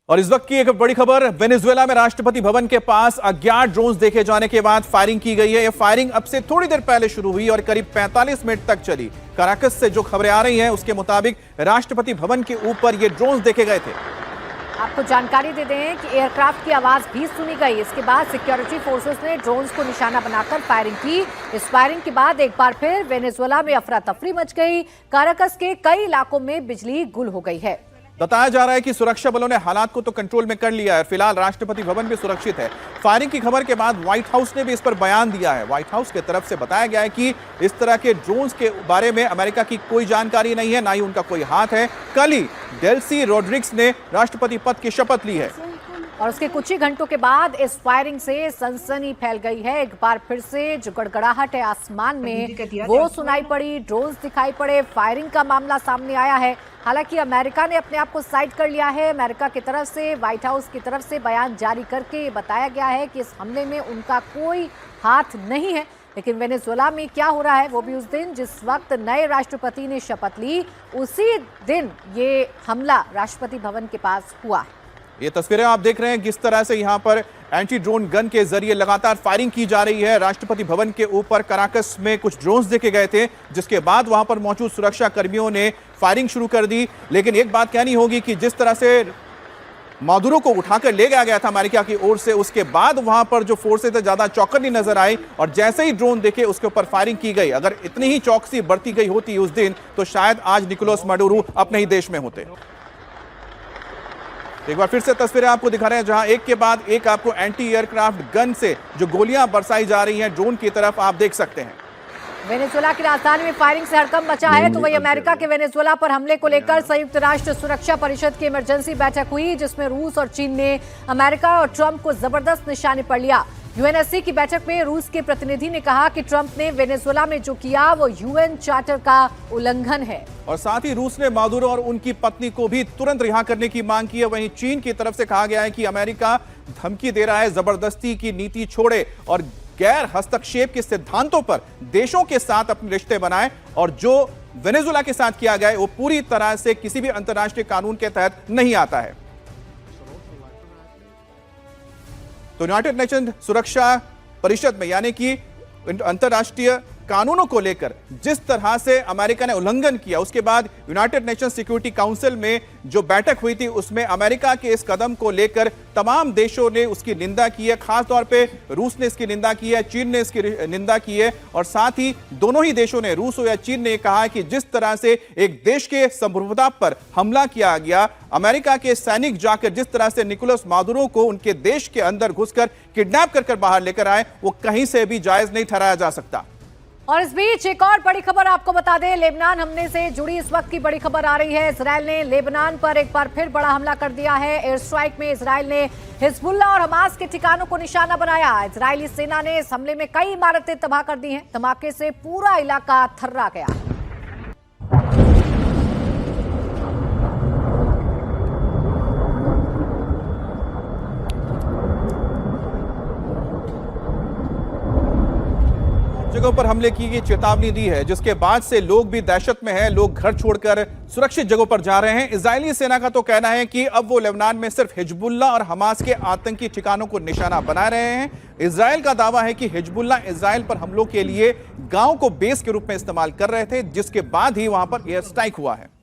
और इस वक्त की एक बड़ी खबर, वेनेजुएला में राष्ट्रपति भवन के पास अज्ञात ड्रोन्स देखे जाने के बाद फायरिंग की गई है। यह फायरिंग अब से थोड़ी देर पहले शुरू हुई और करीब 45 मिनट तक चली। कराकस से जो खबरें आ रही हैं उसके मुताबिक राष्ट्रपति भवन के ऊपर ये ड्रोन्स देखे गए थे। आपको जानकारी दे दें कि एयरक्राफ्ट की आवाज भी सुनी गई। इसके बाद सिक्योरिटी फोर्सेस ने ड्रोन्स को निशाना बनाकर फायरिंग की। इस फायरिंग के बाद एक बार फिर वेनेजुएला में अफरा तफरी मच गई। काराकस के कई इलाकों में बिजली गुल हो गई है। बताया जा रहा है कि सुरक्षा बलों ने हालात को तो कंट्रोल में कर लिया है। फिलहाल राष्ट्रपति भवन भी सुरक्षित है। फायरिंग की खबर के बाद व्हाइट हाउस ने भी इस पर बयान दिया है। व्हाइट हाउस की तरफ से बताया गया है कि इस तरह के ड्रोन्स के बारे में अमेरिका की कोई जानकारी नहीं है, ना ही उनका कोई हाथ है। कल ही डेल्सी रोड्रिग्स ने राष्ट्रपति पद की शपथ ली है और उसके कुछ ही घंटों के बाद इस फायरिंग से सनसनी फैल गई है। एक बार फिर से जो गड़गड़ाहट है आसमान में वो सुनाई पड़ी, ड्रोन्स दिखाई पड़े, फायरिंग का मामला सामने आया है। हालांकि अमेरिका ने अपने आप को साइड कर लिया है। अमेरिका की तरफ से, व्हाइट हाउस की तरफ से बयान जारी करके बताया गया है कि इस हमले में उनका कोई हाथ नहीं है। लेकिन वेनेजुएला में क्या हो रहा है वो भी उस दिन जिस वक्त नए राष्ट्रपति ने शपथ ली, उसी दिन ये हमला राष्ट्रपति भवन के पास हुआ है। ये तस्वीरें आप देख रहे हैं किस तरह से यहां पर एंटी ड्रोन गन के जरिए लगातार फायरिंग की जा रही है। राष्ट्रपति भवन के ऊपर कराकस में कुछ ड्रोन्स देखे गए थे, जिसके बाद वहां पर मौजूद सुरक्षा कर्मियों ने फायरिंग शुरू कर दी। लेकिन एक बात कहनी होगी कि जिस तरह से मादुरो को उठाकर ले गया था अमेरिका की ओर से, उसके बाद वहां पर जो फोर्सेज थे ज्यादा चौकन्नी नजर आई और जैसे ही ड्रोन देखे उसके ऊपर फायरिंग की गई। अगर इतनी ही चौकसी बरती गई होती उस दिन तो शायद आज निकोलस माडुरो अपने ही देश में होते। एक बार फिर से तस्वीरें आपको दिखा रहे हैं जहां एक के बाद एक आपको एंटी एयरक्राफ्ट गन से जो गोलियां बरसाई जा रही हैं ड्रोन की तरफ, आप देख सकते हैं। वेनेजुएला की राजधानी में फायरिंग से हड़कंप मचा है। तो वही अमेरिका के वेनेजुएला पर हमले को लेकर संयुक्त राष्ट्र सुरक्षा परिषद की इमरजेंसी बैठक हुई, जिसमें रूस और चीन ने अमेरिका और ट्रंप को जबरदस्त निशाने पर लिया। यूएनएससी की बैठक में रूस के प्रतिनिधि ने कहा कि ट्रंप ने वेनेजुएला में जो किया वो यूएन चार्टर का उल्लंघन है। और साथ ही रूस ने मादुरो और उनकी पत्नी को भी तुरंत रिहा करने की मांग की है। वहीं चीन की तरफ से कहा गया है कि अमेरिका धमकी दे रहा है जबरदस्ती की नीति छोड़े और गैर हस्तक्षेप के सिद्धांतों पर देशों के साथ अपने रिश्ते बनाए, और जो वेनेजुएला के साथ किया गया है वो पूरी तरह से किसी भी अंतर्राष्ट्रीय कानून के तहत नहीं आता है। तो यूनाइटेड नेशन सुरक्षा परिषद में यानी कि अंतर्राष्ट्रीय कानूनों को लेकर जिस तरह से अमेरिका ने उल्लंघन किया, उसके बाद यूनाइटेड नेशन सिक्योरिटी काउंसिल में जो बैठक हुई थी उसमें अमेरिका के इस कदम को लेकर तमाम देशों ने उसकी निंदा की है। खासतौर पे रूस ने इसकी निंदा की है, चीन ने इसकी निंदा की है, और साथ ही दोनों ही देशों ने, रूस हो या चीन ने, कहा है कि जिस तरह से एक देश के संप्रभुता पर हमला किया गया, अमेरिका के सैनिक जाकर जिस तरह से निकोलस मादुरो को उनके देश के अंदर घुसकर किडनैप कर बाहर लेकर आए, वो कहीं से भी जायज नहीं ठहराया जा सकता। और इस बीच एक और बड़ी खबर आपको बता दें, लेबनान हमले से जुड़ी इस वक्त की बड़ी खबर आ रही है। इजराइल ने लेबनान पर एक बार फिर बड़ा हमला कर दिया है। एयर स्ट्राइक में इजराइल ने हिजबुल्लाह और हमास के ठिकानों को निशाना बनाया। इजरायली सेना ने इस हमले में कई इमारतें तबाह कर दी हैं। धमाके से पूरा इलाका थर्रा गया। जगहों पर हमले की चेतावनी दी है, जिसके बाद से लोग भी दहशत में हैं। लोग घर छोड़कर सुरक्षित जगहों पर जा रहे हैं। इजरायली सेना का तो कहना है कि अब वो लेबनान में सिर्फ हिजबुल्लाह और हमास के आतंकी ठिकानों को निशाना बना रहे हैं। इजरायल का दावा है कि हिजबुल्लाह इजरायल पर हमलों के लिए गांव को बेस के रूप में इस्तेमाल कर रहे थे, जिसके बाद ही वहां पर एयर स्ट्राइक हुआ है।